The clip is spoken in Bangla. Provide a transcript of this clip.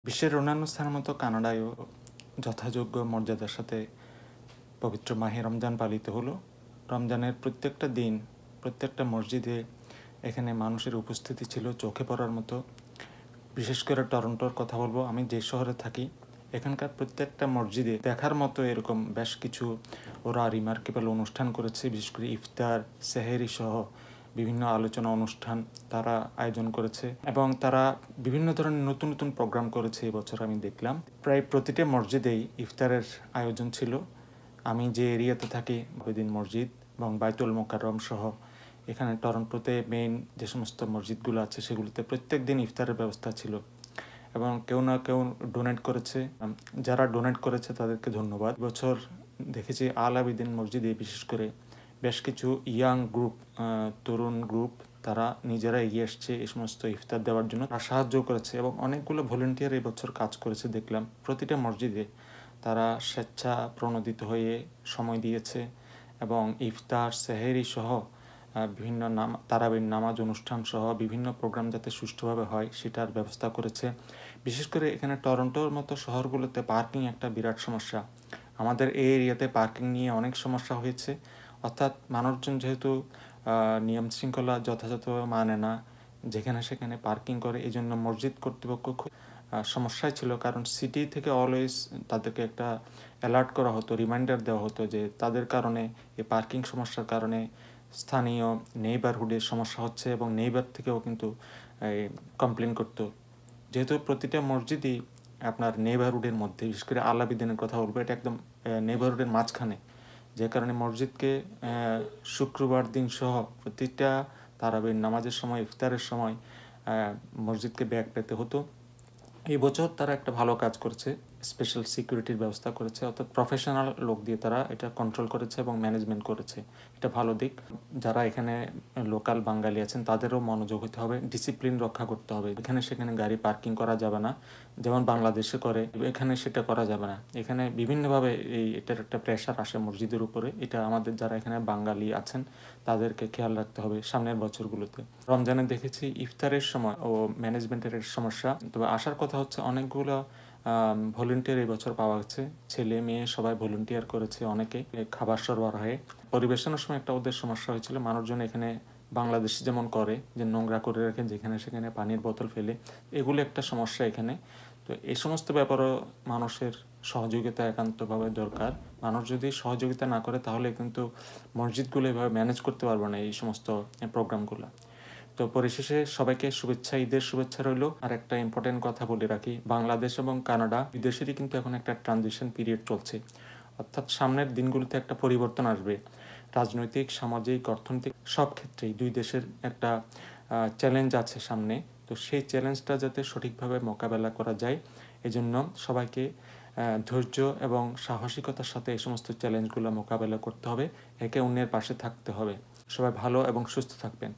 বিশ্বের অন্যান্য স্থানের মতো কানাডায়ও যথাযোগ্য মর্যাদার সাথে পবিত্র মাহে রমজান পালিত হলো। রমজানের প্রত্যেকটা দিন প্রত্যেকটা মসজিদে এখানে মানুষের উপস্থিতি ছিল চোখে পড়ার মতো। বিশেষ করে টরন্টোর কথা বলবো, আমি যে শহরে থাকি এখানকার প্রত্যেকটা মসজিদে দেখার মতো এরকম বেশ কিছু ওরা রিমার্কেবল অনুষ্ঠান করেছে। বিশেষ করে ইফতার, সেহেরি সহ বিভিন্ন আলোচনা অনুষ্ঠান তারা আয়োজন করেছে এবং তারা বিভিন্ন ধরনের নতুন নতুন প্রোগ্রাম করেছে। এবছর আমি দেখলাম প্রায় প্রতিটা মসজিদেই ইফতারের আয়োজন ছিল। আমি যে এরিয়াতে থাকি ওইদিন মসজিদ এবং বাইতুল মোকাররম সহ এখানে টরন্টোতে মেইন যে সমস্ত মসজিদগুলো আছে সেগুলোতে প্রত্যেক দিন ইফতারের ব্যবস্থা ছিল এবং কেউ না কেউ ডোনেট করেছে। যারা ডোনেট করেছে তাদেরকে ধন্যবাদ। বছর দেখেছি আল আবিদিন মসজিদে বিশেষ করে বেশ কিছু ইয়াং গ্রুপ, তরুণ গ্রুপ, তারা নিজেরা এগিয়ে এসছে এই সমস্ত ইফতার দেওয়ার জন্য, সাহায্য করেছে এবং অনেকগুলো ভলেন্টিয়ার এই বছর কাজ করেছে দেখলাম। প্রতিটা মসজিদে তারা স্বেচ্ছা প্রণোদিত হয়ে সময় দিয়েছে এবং ইফতার, সেহেরি সহ বিভিন্ন তারাবির নামাজ অনুষ্ঠান সহ বিভিন্ন প্রোগ্রাম যাতে সুষ্ঠুভাবে হয় সেটার ব্যবস্থা করেছে। বিশেষ করে এখানে টরন্টোর মতো শহরগুলোতে পার্কিং একটা বিরাট সমস্যা। আমাদের এই এরিয়াতে পার্কিং নিয়ে অনেক সমস্যা হয়েছে, অর্থাৎ মানুষজন যেহেতু নিয়ম শৃঙ্খলা যথাযথভাবে মানে না, যেখানে সেখানে পার্কিং করে, এই জন্য মসজিদ কর্তৃপক্ষ খুব সমস্যায় ছিল। কারণ সিটি থেকে অলওয়েজ তাদেরকে একটা অ্যালার্ট করা হতো, রিমাইন্ডার দেওয়া হতো যে তাদের কারণে, এই পার্কিং সমস্যার কারণে স্থানীয় নেইবারহুডের সমস্যা হচ্ছে এবং নেইবার থেকেও কিন্তু কমপ্লেন করতো। যেহেতু প্রতিটা মসজিদই আপনার নেইবারহুডের মধ্যে, বিশেষ করে আল আবিদিনের কথা বলবো, এটা একদম নেইবারহুডের মাঝখানে, যে কারণে মসজিদকে শুক্রবার দিন সহ প্রতিটা তারাবির নামাজের সময়, ইফতারের সময় মসজিদকে ব্যাগ পেতে হতো। এই বছর তারা একটা ভালো কাজ করেছে, স্পেশাল সিকিউরিটির ব্যবস্থা করেছে, অর্থাৎ প্রফেশনাল লোক দিয়ে তারা এটা কন্ট্রোল করেছে এবং ম্যানেজমেন্ট করেছে। এটা ভালো দিক। যারা এখানে লোকাল বাঙালি আছেন তাদেরও মনোযোগ হতে হবে, ডিসিপ্লিন রক্ষা করতে হবে। এখানে সেখানে গাড়ি পার্কিং করা যাবে না, যেমন বাংলাদেশে করে, এখানে সেটা করা যাবে না। এখানে বিভিন্নভাবে এটার একটা প্রেশার আসে মসজিদের উপরে। এটা আমাদের যারা এখানে বাঙালি আছেন তাদেরকে খেয়াল রাখতে হবে সামনের বছরগুলোতে। রমজানে দেখেছি ইফতারের সময় ও ম্যানেজমেন্টের সমস্যা, তবে আসার কথা হচ্ছে অনেকগুলো ভলেন্টিয়ার এই বছর পাওয়া গেছে। ছেলে মেয়ে সবাই ভলেন্টিয়ার করেছে, অনেকে খাবার সরবরাহে। পরিবেশনের সময় একটা ওদের সমস্যা হয়েছিল, মানুষজন এখানে বাংলাদেশ যেমন করে যে নোংরা করে রাখেন যেখানে সেখানে, পানির বোতল ফেলে, এগুলো একটা সমস্যা এখানে। তো এই সমস্ত ব্যাপারও মানুষের সহযোগিতা একান্তভাবে দরকার। মানুষ যদি সহযোগিতা না করে তাহলে কিন্তু মসজিদগুলো এভাবে ম্যানেজ করতে পারবে না এই সমস্ত প্রোগ্রামগুলো। তো পরিশেষে সবাইকে শুভেচ্ছা, ঈদের শুভেচ্ছা রইল। আর একটা ইম্পর্টেন্ট কথা বলে রাখি, বাংলাদেশ এবং কানাডা বিদেশেরই কিন্তু এখন একটা ট্রানজিশন পিরিয়ড চলছে, অর্থাৎ সামনের দিনগুলোতে একটা পরিবর্তন আসবে রাজনৈতিক, সামাজিক, অর্থনৈতিক সব ক্ষেত্রেই। দুই দেশের একটা চ্যালেঞ্জ আছে সামনে। তো সেই চ্যালেঞ্জটা যাতে সঠিকভাবে মোকাবেলা করা যায়, এজন্য সবাইকে ধৈর্য এবং সাহসিকতার সাথে এই সমস্ত চ্যালেঞ্জগুলো মোকাবেলা করতে হবে, একে অন্যের পাশে থাকতে হবে। সবাই ভালো এবং সুস্থ থাকবেন।